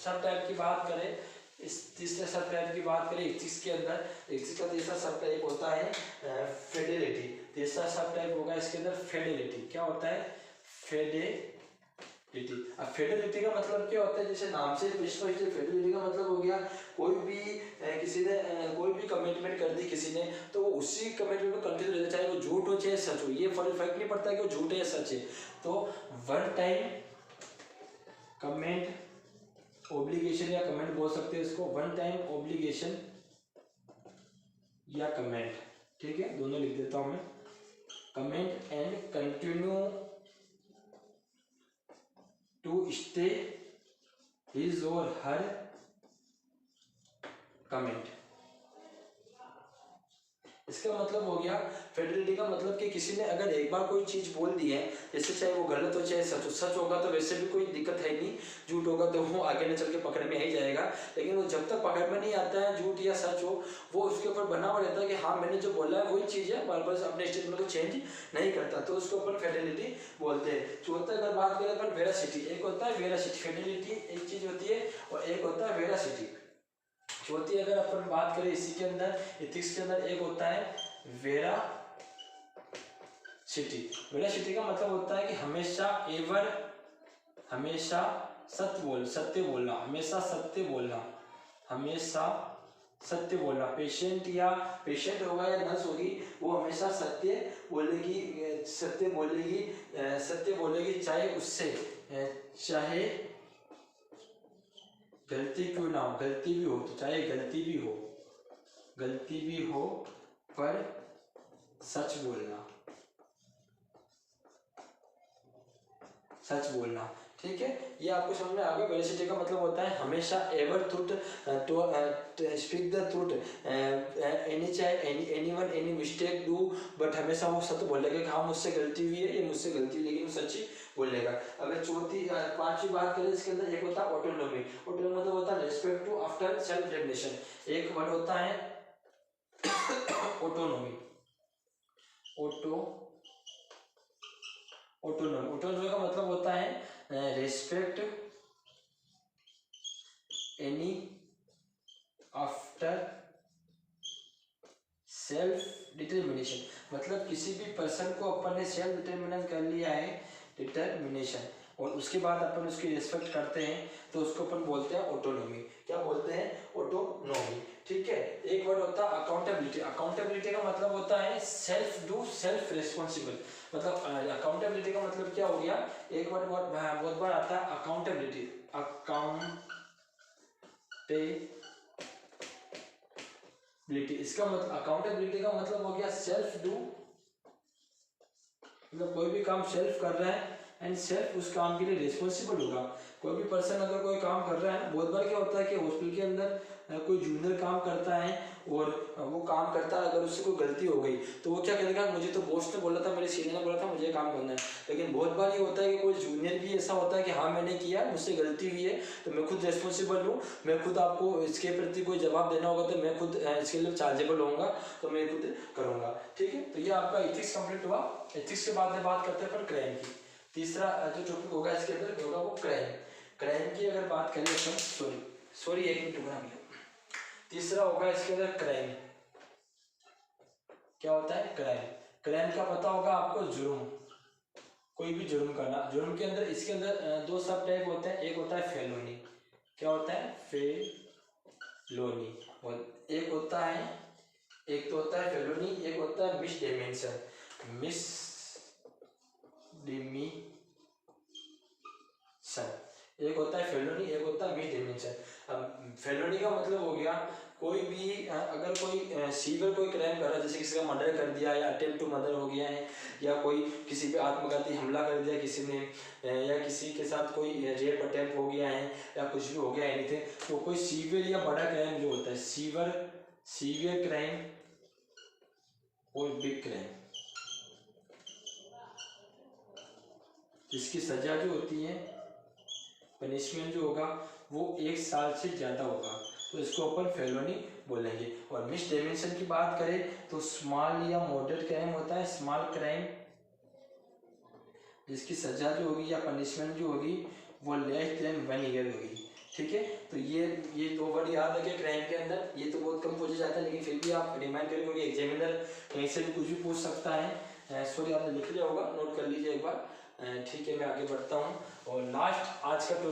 सब टाइप की बात करें, इस तीसरे सब टाइप की बात करें एथिक्स के अंदर, एथिक्स का तीसरा सब टाइप होता है फेडेलिटी। तीसरा सब टाइप होगा इसके अंदर फेडेलिटी। क्या होता है? फेडेलिटी। अब फेडेलिटी का मतलब क्या होता है? जैसे नाम से फेडेलिटी का मतलब हो गया कोई भी किसी ने कोई भी कमिटमेंट कर दी किसी ने, तो वो उसी कमिटमेंट में कंटिन्यू रहना, चाहे वो झूठ हो चाहे सच हो, ये फर्क नहीं पड़ता कि वो झूठ है या सच है। तो वन टाइम कमेंट ऑब्लिगेशन या कमेंट बोल सकते हैं इसको, वन टाइम ऑब्लिगेशन या कमेंट, ठीक है, दोनों लिख देता हूं मैं। Comment and continue to stay his और हर कमेंट। इसका मतलब हो गया फेडरिटी का मतलब कि किसी ने अगर एक बार कोई चीज बोल दी है, जैसे चाहे वो गलत हो चाहे सच हो, सच होगा तो वैसे भी कोई दिक्कत है नहीं, झूठ होगा तो वो आगे न चल के पकड़ में ही जाएगा, लेकिन वो जब तक पकड़ में नहीं आता है झूठ या सच हो, वो उसके ऊपर बना हुआ रहता है कि हाँ मैंने जो बोला है वही चीज है, बार बार अपने स्टेटमेंट को चेंज नहीं करता, तो उसको अपन फेडरिटी बोलते हैं। चौथा अगर बात करें अपन वेरासिटी, एक होता है वेरासिटी, फेडरिटी एक चीज होती है और एक होता है वेरासिटी। चौथी अगर अपन बात करें इसी के अंदर एथिक्स के अंदर, एक होता है वेरासिटी। वेरासिटी का मतलब होता है कि हमेशा सत्य बोलना, हमेशा सत्य बोलना। पेशेंट होगा या नर्स होगी वो हमेशा सत्य बोलेगी चाहे गलती क्यों ना हो, गलती भी हो तो चाहे गलती भी हो पर सच बोलना, ठीक है। ये आपको समझ में आ गया। वेरासिटी का मतलब होता है हमेशा ever truth, speak the truth, any mistake do, but हमेशा वो सत्य बोलेगा कि हाँ मुझसे गलती हुई है, ये मुझसे गलती, लेकिन वो सच्ची बोलेगा। अगर पांचवी बात करें इसके अंदर, एक होता है ऑटोनॉमी। ऑटोनॉमी मतलब होता है respect to after self definition. एक वर्ड होता है ऑटोनॉमी। ऑटोनॉमी का मतलब होता है respect any after self determination. मतलब किसी भी पर्सन को अपन ने सेल्फ डिटर्मिनेट कर लिया है, डिटर्मिनेशन, और उसके बाद अपन उसकी रिस्पेक्ट करते हैं तो उसको अपन बोलते हैं ऑटोनॉमी। क्या बोलते हैं? ऑटोनॉमी, ठीक है। एक वर्ड होता है अकाउंटेबिलिटी। अकाउंटेबिलिटी का मतलब होता है सेल्फ रिस्पॉन्सिबल। मतलब अकाउंटेबिलिटी का मतलब क्या हो गया? एक वर्ड बहुत बार आता है अकाउंटेबिलिटी। इसका मतलब अकाउंटेबिलिटी का मतलब हो गया सेल्फ डू, मतलब कोई भी काम सेल्फ कर रहा है एंड सेल्फ उस काम के लिए रिस्पॉन्सिबल होगा। कोई भी पर्सन अगर कोई काम कर रहा है, बहुत बार क्या होता है कि हॉस्पिटल के अंदर कोई जूनियर काम करता है और वो काम करता है, अगर उससे कोई गलती हो गई तो वो क्या करेगा, मुझे तो बॉस ने बोला था, मेरे सीनियर ने बोला था मुझे काम करना है। लेकिन बहुत बार ये होता है कि कोई जूनियर भी ऐसा होता है कि हाँ मैंने किया, मुझसे गलती हुई है तो मैं खुद रिस्पॉन्सिबल हूँ, मैं खुद आपको इसके प्रति कोई जवाब देना होगा तो मैं खुद इसके लिए चार्जेबल होऊंगा, तो मैं खुद करूँगा, ठीक है। तो ये आपका एथिक्स कंप्लीट हुआ। एथिक्स के बाद में बात करते हैं पर क्राइम की। तीसरा जो टॉपिक होगा इसके अंदर होगा वो क्राइम की अगर बात करें अपन, सॉरी एक मिनट रुकना भैया। तीसरा होगा इसके अंदर क्राइम। क्या होता है? क्राइम। क्राइम का पता होगा आपको, जुर्म, कोई भी जुर्म करना। जुर्म के अंदर, इसके अंदर दो सब टाइप होते हैं, एक होता है फेलोनी। क्या होता है? फेलोनी। और एक होता है, एक तो होता है फेलोनी, एक होता है मिसडेमेंशन। एक होता है फेलोनी, एक होता है मिसडेमेंशन। अब फेलोनी का मतलब हो गया कोई भी अगर कोई सीवियर कोई क्राइम कर रहा है, जैसे किसी का मर्डर कर दिया या अटेम्प्ट टू मर्डर हो गया है, या कोई किसी पे आत्मघाती हमला कर दिया किसी ने, या किसी के साथ कोई रेप अटेम्प्ट हो गया है, या कुछ भी हो गया एनीथिंग, तो कोई सीवियर या बड़ा क्राइम जो होता है, सीवियर क्राइम और बिग क्राइम, जिसकी सजा जो होती है, पनिशमेंट जो होगा वो 1 साल से ज़्यादा होगा, तो इसको अपन फेलोनी बोलेंगे। और मिसडेमेंशन की बात करें तो स्मॉल या मॉडरेट क्राइम होता है, स्मॉल क्राइम जिसकी सजा जो होगी या पनिशमेंट जो होगी वो लेस देन 1 ईयर होगी। ठीक है, तो ये 2 वर्ड याद रखें क्राइम के अंदर। ये तो बहुत कम पूछा जाता है, लेकिन फिर भी आप रिमाइंड करें, क्योंकि एग्जामिनर कहीं से भी कुछ भी पूछ सकता है। सॉरी, आपने लिख लिया होगा, नोट कर लीजिए एक बार। ठीक है, मैं आगे बढ़ता हूँ। और लास्ट आज का जो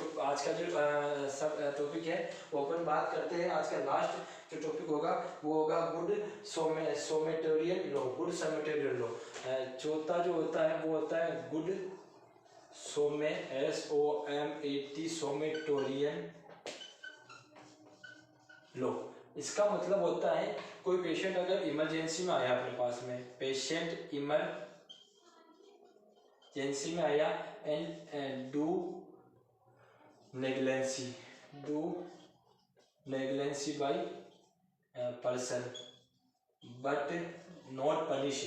सब टॉपिक है वो अपन बात करते हैं। आज का लास्ट जो टॉपिक होगा वो होगा गुड सोमेटेरियन लॉ। गुड सोमेटेरियन लॉ, चौथा जो होता है वो होता है गुड SOMAT सोमेटोरियन लॉ। इसका मतलब होता है कोई पेशेंट अगर इमरजेंसी में आया अपने पास में, पेशेंट इमरजेंसी में आया and do negligence by person but not punish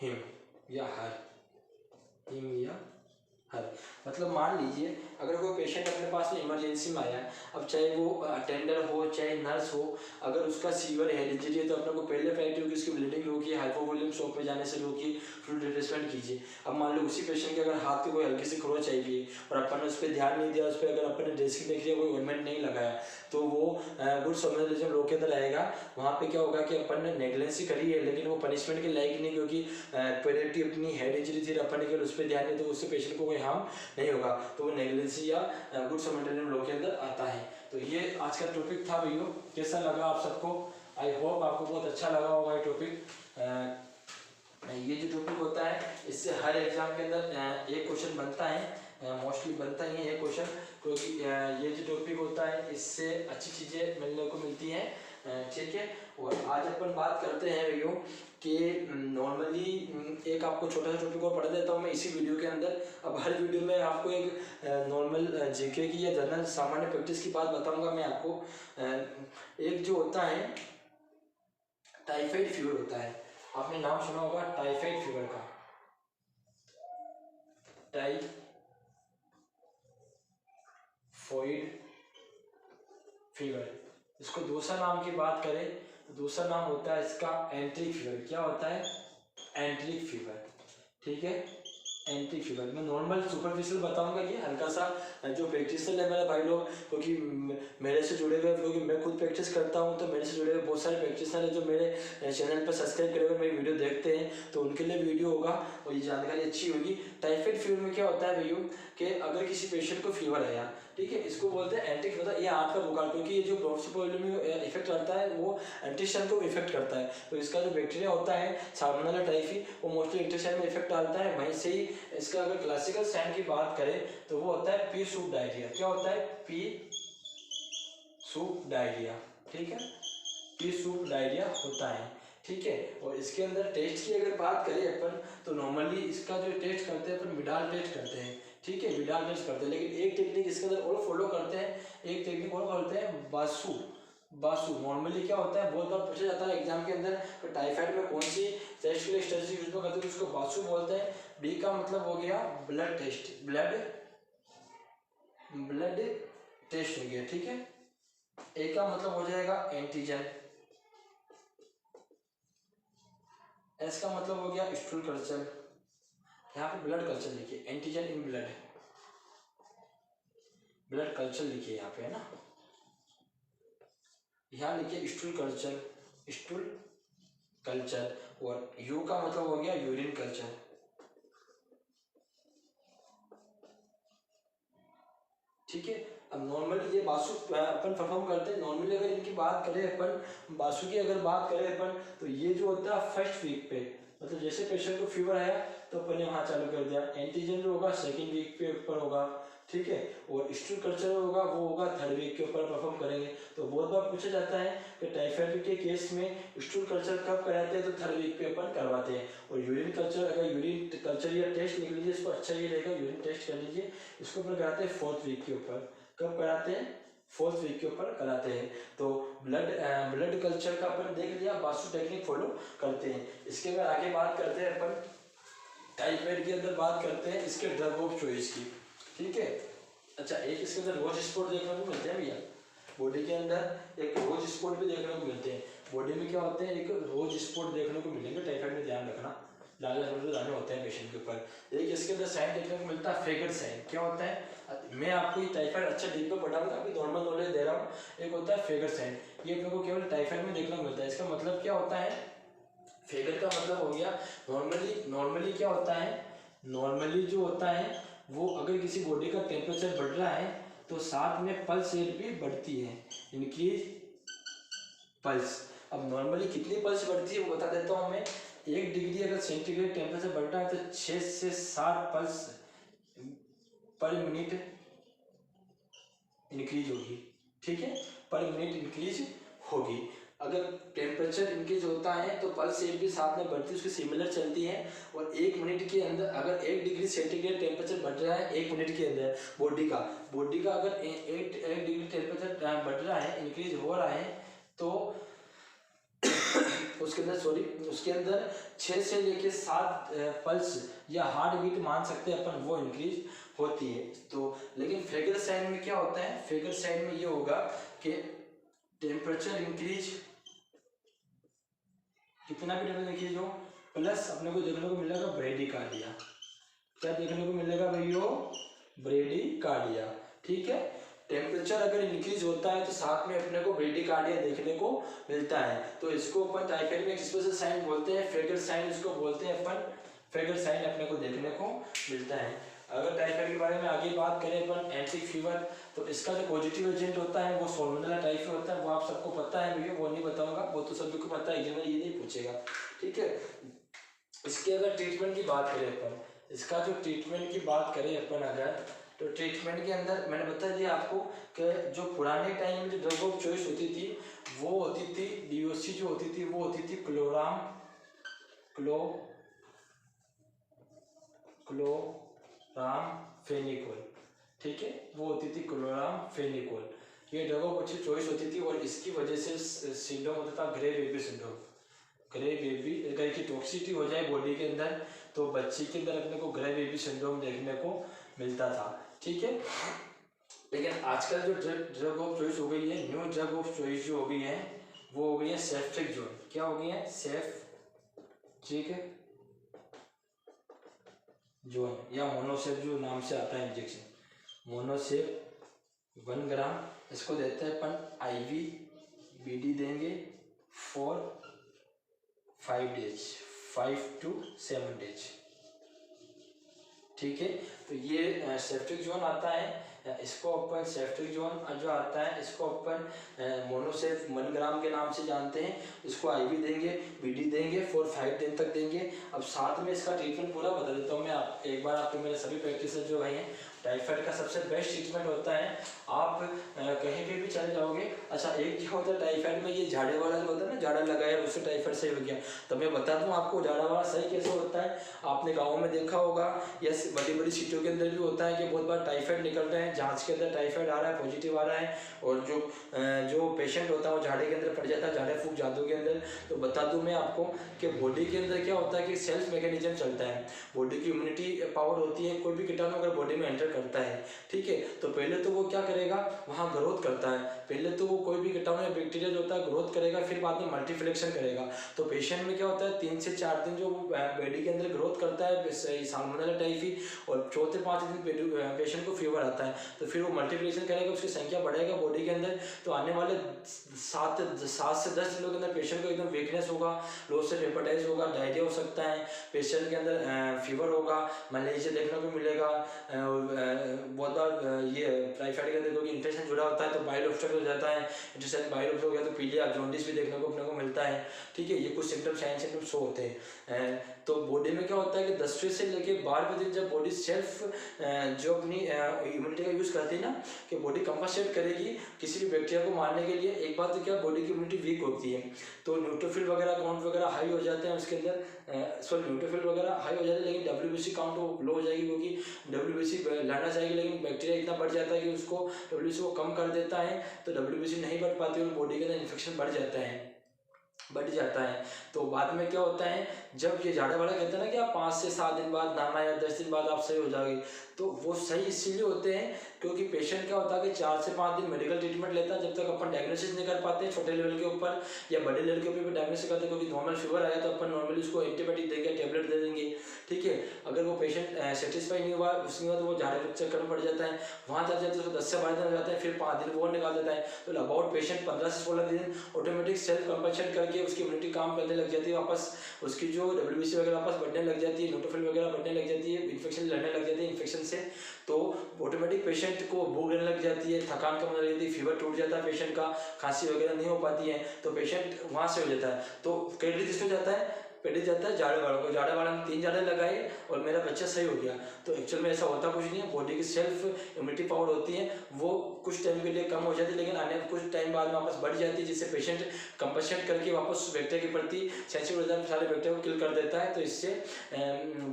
him या हर, मतलब मान लीजिए अगर कोई पेशेंट अपने पास में इमरजेंसी में आया, अब चाहे वो अटेंडर हो चाहे नर्स हो, अगर उसका सीवियर हेड इंजरी है तो अपने को पहले प्रायोरिटी होगी उसकी ब्लीडिंग रोकिए, हाइपोवोलियम शॉक में जाने से रोकिए, फ्लूइड रिप्लेसमेंट कीजिए। अब मान लो उसी पेशेंट के अगर हाथ की कोई हल्की सी खरोच आई हुई और अपन ने उस पर ध्यान नहीं दिया, उस पर अगर अपन ने ड्रेसिंग देख लिया, कोई ऑइंटमेंट नहीं लगाया, तो वो गुड सोमेटेरियन लॉ के अंदर आएगा। वहाँ पे क्या होगा कि अपन ने नेग्लेंसी करी है लेकिन वो पनिशमेंट के लायक नहीं, क्योंकि प्रायोरिटी अपनी हेड इंजरी थी, अपन ने केवल उस पर ध्यान नहीं, तो उससे पेशेंट को कोई हार्म नहीं होगा, तो वो नेग्लेंसी या गुड सोमेटेरियन लॉ के अंदर आता है। तो ये आज का टॉपिक था भैया, कैसा लगा आप सबको? आई होप आपको बहुत अच्छा लगा होगा ये टॉपिक। ये जो टॉपिक होता है इससे हर एग्जाम के अंदर एक क्वेश्चन बनता है, मोस्टली बनता ही है एक क्वेश्चन, क्योंकि ये जो टॉपिक होता है इससे अच्छी चीज़ें मिलने को मिलती हैं। ठीक है, और आज अपन बात करते हैं भैया कि नॉर्मली एक आपको छोटा सा टॉपिक और पढ़ा देता हूँ मैं इसी वीडियो के अंदर। अब हर वीडियो में आपको एक नॉर्मल जीके की या जनरल सामान्य प्रैक्टिस की बात बताऊंगा मैं आपको। एक जो होता है टाइफाइड फीवर होता है, आपने नाम सुना होगा टाइफाइड फीवर का, टाइफाइड फीवर। इसको दूसरा नाम की बात करें तो दूसरा नाम होता है इसका एंट्रिक फीवर। क्या होता है? एंट्रिक फीवर। ठीक है, एंट्रिक फीवर। मैं नॉर्मल सुपरफिशियल बताऊंगा, ये हल्का सा जो प्रैक्टिसर है मेरे भाई लोग, क्योंकि मेरे से जुड़े हुए, क्योंकि मैं खुद प्रैक्टिस करता हूं, तो मेरे से जुड़े हुए बहुत सारे प्रैक्टिसर हैं जो मेरे चैनल पर सब्सक्राइब करे हुए मेरी वीडियो देखते हैं, तो उनके लिए वीडियो होगा और ये जानकारी अच्छी होगी। टाइफाइड फीवर में क्या होता है भैया कि अगर किसी पेशेंट को फीवर आया, ठीक है, इसको बोलते हैं एंट्रिक फीवर। ये हाथ का बुखार, क्योंकि ये जो ब्रोंकोस्पोलिन में इफेक्ट करता है वो इंटेस्टाइन को इफेक्ट करता है, तो इसका जो बैक्टीरिया होता है साल्मोनेला टाइफी वो मोस्टली इंटेस्टाइन में इफेक्ट डालता है। वहीं से ही इसका अगर क्लासिकल साइन की बात करें तो वो होता है पी सूप डायरिया। क्या होता है? P soup diarrhoea. ठीक है, पी सूप डायरिया होता है। ठीक है, और इसके अंदर टेस्ट की अगर बात करें अपन तो नॉर्मली इसका जो टेस्ट करते हैं अपन विडाल टेस्ट करते हैं। ठीक है, विडाल टेस्ट करते हैं, लेकिन एक टेक्निक इसके अंदर और फॉलो करते हैं, एक टेक्निक और करते हैं बासु। नॉर्मली क्या होता है, बहुत बार पूछा जाता है एग्जाम के अंदर तो टाइफाइड में कौन सी टेस्ट के लिए स्ट्रेटजी यूज करते हैं, तो उसको बासु बोलते हैं। बी का मतलब हो गया ब्लड टेस्ट, ब्लड टेस्ट हो गया। ठीक है, ए का मतलब हो जाएगा एंटीजन, एस का मतलब हो गया स्टूल कल्चर, यहाँ पे ब्लड कल्चर लिखिए, एंटीजन इन ब्लड कल्चर लिखिए यहाँ पे, है ना। यहाँ लिखिए स्टूल कल्चर, स्टूल कल्चर, और यू का मतलब हो गया यूरिन कल्चर। ठीक है। अब नॉर्मली ये बासु अपन परफॉर्म करते हैं। नॉर्मली अगर इनकी बात करें अपन, बासु की अगर बात करें अपन, तो ये जो होता है फर्स्ट वीक पे, मतलब जैसे पेशेंट को फीवर आया तो अपन ने वहाँ चालू कर दिया। एंटीजन जो होगा सेकेंड वीक पे ऊपर होगा, ठीक है। और स्टूल कल्चर होगा वो होगा थर्ड वीक के ऊपर परफॉर्म करेंगे। तो बहुत बार पूछा जाता है कि टाइफाइड के केस में स्टूल कल्चर कब कराते हैं, तो थर्ड वीक पे अपन करवाते हैं। और यूरिन कल्चर, अगर यूरिन कल्चर या टेस्ट लिख लीजिए इसको, अच्छा ये रहेगा, यूरिन टेस्ट कर लीजिए, इसको अपन कराते हैं फोर्थ वीक के ऊपर। कब कराते हैं? फोर्थ वीक के ऊपर कराते हैं। तो ब्लड कल्चर का अपन देख लिया, बासु टेक्निक फॉलो करते हैं। इसके बाद आगे बात करते हैं अपन टाइफाइड के अंदर बात करते हैं इसके ड्रग ऑफ चॉइस की, ठीक है। अच्छा, एक इसके अंदर रोज स्पॉट देखने को मिलते हैं भैया, बॉडी के अंदर एक रोज स्पॉट भी देखने को मिलते हैं। बॉडी में क्या होते हैं, एक रोज स्पॉट देखने को मिलेंगे। टाइफाइड में ध्यान रखना, लाल लाल दाने होते हैं पेशेंट के ऊपर। एक इसके अंदर साइन देखने को मिलता है फेगर साइन। क्या होता है, मैं आपको ये टाइफाइड अच्छा डीप में पढ़ाऊंगा, अभी नॉर्मल नॉलेज दे रहा हूँ। एक होता है फेगर साइन, ये अपने को केवल टाइफाइड में देखने को मिलता है। इसका मतलब क्या होता है, फेगर का मतलब हो गया नॉर्मली क्या होता है, नॉर्मली जो होता है वो अगर किसी बॉडी का टेम्परेचर बढ़ रहा है तो साथ में पल्स रेट भी बढ़ती है, इंक्रीज पल्स। अब नॉर्मली कितनी पल्स बढ़ती है वो बता देता हूँ मैं। 1 डिग्री अगर सेंटीग्रेड टेम्परेचर बढ़ रहा है तो 6 से 7 पल्स पर मिनट इंक्रीज होगी, ठीक है, पर मिनट इंक्रीज होगी। अगर टेम्परेचर इंक्रीज होता है तो पल्स रेट भी साथ में बढ़ती है, उसकी सिमिलर चलती है। और 1 मिनट के अंदर अगर 1 डिग्री सेंटीग्रेड टेम्परेचर बढ़ रहा है 1 मिनट के अंदर बॉडी का अगर 1 डिग्री टेम्परेचर बढ़ रहा है, इंक्रीज हो रहा है, तो उसके अंदर 6 से लेके 7 पल्स या हार्ट बीट मान सकते हैं अपन, वो इंक्रीज होती है। तो लेकिन फेगर साइन में क्या होता है, फेगर साइन में ये होगा कि टेम्परेचर इंक्रीज, कितना भी टेम्परेचर इंक्रीज हो, प्लस अपने को देखने को मिलेगा ब्रेडिकार्डिया। क्या देखने को मिलेगा भैया, ब्रेडिकार्डिया, ठीक है। टेम्परेचर अगर इंक्रीज होता है तो साथ में अपने को ब्रेडिकार्डिया देखने को मिलता है। तो इसको अपन टाइफाइड में एक स्पेशल साइन बोलते हैं, फेगर साइन इसको बोलते हैं अपन, फेगर साइन अपने को देखने को मिलता है। अगर टाइफाइड के बारे में आगे बात करें अपन, एंटी फीवर, तो इसका जो पॉजिटिव एजेंट होता है वो सॉल्मोनेला टाइफी होता है, वो आप सबको पता है भैया, वो नहीं बताऊंगा, वो तो सभी को पता है, एग्जाम में ये नहीं पूछेगा, ठीक है। इसके अगर ट्रीटमेंट की बात करें अपन, इसका जो ट्रीटमेंट की बात करें अपन अगर, तो ट्रीटमेंट के अंदर मैंने बता दिया आपको कि जो पुराने टाइम में जो ड्रग ऑफ चॉइस होती थी वो होती थी डीओसी, जो होती थी वो होती थी क्लोरामफेनिकोल, ठीक है, वो होती थी क्लोरामफेनिकोल। ये ड्रग ऑफ अच्छी चॉइस होती थी और इसकी वजह से सिंड्रोम होता था grey baby syndrome. Grey baby अगर की टॉक्सिसिटी हो जाए बॉडी के अंदर तो बच्चे के अंदर अपने को ग्रे बेबी सिंड्रोम देखने को मिलता था, ठीक है। लेकिन आजकल जो ड्रग ऑफ चॉइस हो गई है, न्यू ड्रग ऑफ चॉइस जो हो गई है वो हो गई है सेफ्ट्रिक्सोन। क्या हो गई है, सेफ्ट्रिक्सोन या मोनोसेफ जो नाम से आता है इंजेक्शन, मोनोसेफ 1 ग्राम, इसको देते हैं अपन आईवी बीडी देंगे फॉर 5 डेज, 5 to 7 डेज, ठीक है। तो ये सेफ्ट्रिक्सोन आता है, इसको अपन सेफ्ट्रिक्सोन जो आता है इसको अपन मोनोसेफ 1 ग्राम के नाम से जानते हैं। इसको आईवी देंगे, बीडी देंगे फॉर 5 दिन तक देंगे। अब साथ में इसका ट्रीटमेंट पूरा बता देता हूँ मैं, आप एक बार आपको मेरे सभी प्रैक्टिस जो हैं, टाइफाइड का सबसे बेस्ट ट्रीटमेंट होता है, आप कहीं पे भी चले जाओगे। अच्छा, एक क्या होता है टाइफाइड में, ये झाड़े वाला जो होता है ना, झाड़ा लगाया उससे टाइफाइड सही हो गया। तो मैं बता दूं आपको झाड़ा वाला सही कैसे होता है। आपने गाँव में देखा होगा या बड़ी बड़ी सिटियों के अंदर भी होता है कि बहुत बार टाइफाइड निकल रहे हैं, जांच के अंदर टाइफाइड आ रहा है, पॉजिटिव आ रहा है, और जो पेशेंट होता है वो झाड़े के अंदर पड़ जाता है, झाड़े फूक जादू के अंदर। तो बता दूं मैं आपको कि बॉडी के अंदर क्या होता है कि सेल्फ मैकेनिज्म चलता है, बॉडी की इम्यूनिटी पावर होती है, कोई भी कीटाणु अगर बॉडी में एंटर करता है, ठीक है, तो पहले तो वो क्या करेगा, वहाँ ग्रोथ करता है। पहले तो वो कोई भी कीटाणु या बैक्टीरिया जो होता है ग्रोथ करेगा, फिर बाद में मल्टीप्लेक्शन करेगा। तो पेशेंट में क्या होता है 3 से 4 दिन जो बॉडी के अंदर ग्रोथ करता है साल्मोनेला टाइफी, और चौथे 5 दिन पेशेंट को फीवर आता है। तो फिर वो मल्टीप्लिकेशन करेगा, उसकी संख्या बढ़ेगा बॉडी के अंदर, तो आने वाले 7 से 10 दिनों के अंदर पेशेंट को एकदम वीकनेस होगा, लॉस ऑफ हेपेटाइटिस होगा, डायरिया हो सकता है, पेशेंट के अंदर फीवर होगा, मलेरिया देखने को मिलेगा, बहुत बार ये टाइफाइड के अंदर क्योंकि इन्फेक्शन जुड़ा होता है तो बाइल ऑब्स्ट्रक्ट हो जाता है, इंटेस्टाइन बाइल ऑब्स्ट्रक्ट हो गया तो पीलिया जॉन्डिस भी देखने को अपने को मिलता है। ठीक है, ये कुछ सिम्टम साइन सिम्टम शो होते हैं। तो बॉडी में क्या होता है कि 10वें से लेके 12वें दिन जब बॉडी सेल्फ जो अपनी इम्यूनिटी का यूज़ करती है ना, कि बॉडी कंपनसेट करेगी किसी भी बैक्टीरिया को मारने के लिए। एक बात तो क्या, बॉडी की इम्यूनिटी वीक होती है तो न्यूट्रोफिल वगैरह काउंट वगैरह हाई हो जाते हैं उसके अंदर, सॉरी न्यूट्रोफिल वगैरह हाई हो जाते हैं, लेकिन WBC काउंट वो लो हो जाएगी क्योंकि WBC लड़ना चाहेगी, लेकिन बैक्टीरिया इतना बढ़ जाता है कि उसको WBC को कम कर देता है, तो WBC नहीं बढ़ पाती और बॉडी के अंदर इन्फेक्शन बढ़ जाता है। तो बाद में क्या होता है, जब ये झाड़ा वाला कहते हैं ना कि आप 5 से 7 दिन बाद नहाना या 10 दिन बाद आप सही हो जाओगे, तो वो सही इसीलिए होते हैं क्योंकि पेशेंट क्या होता है कि 4 से 5 दिन मेडिकल ट्रीटमेंट लेता है, जब तक अपन डायग्नोसिस नहीं कर पाते छोटे लेवल के ऊपर या बड़े लेवल के ऊपर भी डायग्नोसिस करते हैं, क्योंकि नॉर्मल फीवर आया तो अपन नॉर्मली उसको एंटीबायोटिक देंगे, टैबलेट दे देंगे। ठीक है, अगर वो पेशेंट सेटिस्फाई नहीं हुआ उसके बाद वो झाड़े के चक्कर में पड़ जाता है, वहाँ जा जाते हैं उसको 10 से 12 दिन हो जाते हैं, फिर 5 दिन वो निकाल देता है, तो अबाउट पेशेंट 15 से 16 दिन ऑटोमेटिक सेल्फ कंपनसेट करके उसकी इम्यूनिटी काम करने लग जाती है, वापस उसकी जो WBC वगैरह वापस बढ़ने लग जाती है, न्यूट्रोफिल वगैरह बढ़ने लग जाती है, इन्फेक्शन लड़ने लग जाती है इन्फेक्शन से, तो ऑटोमेटिक पेशेंट को भूख लगने लग जाती है, थकान कम हो जाती है, फीवर टूट जाता है पेशेंट का, खांसी वगैरह नहीं हो पाती है, तो पेशेंट वहाँ से हो जाता है। तो कैटेगरी किसको जाता है, पेट जाता है झाड़े वालों को, झाड़े वाले ने 3 झाड़े लगाए और मेरा बच्चा सही हो गया। तो एक्चुअल में ऐसा होता कुछ नहीं है, बॉडी की सेल्फ इम्यूनिटी पावर होती है वो कुछ टाइम के लिए कम हो जाती है, लेकिन आने कुछ टाइम बाद में वापस बढ़ जाती है, जिससे पेशेंट कंपनसेट करके वापस बैक्टीरिया के प्रति सेंसिटिव हो जाता है, सारे बैक्टीरिया को किल कर देता है, तो इससे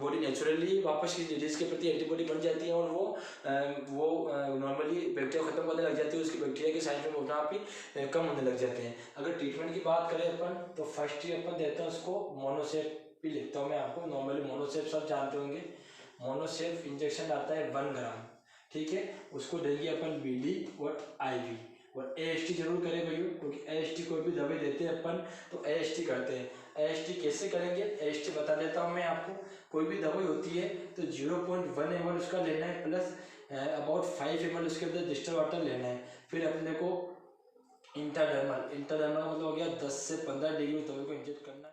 बॉडी नेचुरली वापस की डिजीज के प्रति एंटीबॉडी बन जाती है और वो नॉर्मली बैक्टीरिया खत्म करने लग जाती है, उसकी बैक्टीरिया के साइड में अपने आप ही कम होने लग जाते हैं। अगर ट्रीटमेंट की बात करें अपन, तो फर्स्ट ही अपन देते हैं उसको मोनोसेफ भी लिखता हूँ मैं आपको, नॉर्मली मोनोसेफ सब जानते होंगे, मोनोसेफ इंजेक्शन आता है 1 ग्राम। ठीक है, उसको देंगे अपन BD और IV, और AST जरूर करें भैया, क्योंकि AST कोई भी दवाई देते हैं अपन तो AST करते हैं। AST कैसे करेंगे, AST बता देता हूँ मैं आपको। कोई भी दवाई होती है तो 0.1 ml उसका लेना है, प्लस अबाउट 5 ml उसके अंदर डिस्टल वाटर लेना है। फिर अपने को इंट्राडर्मल मतलब हो गया 10 से 15 डिग्री में दवाई को इंजेक्ट करना है।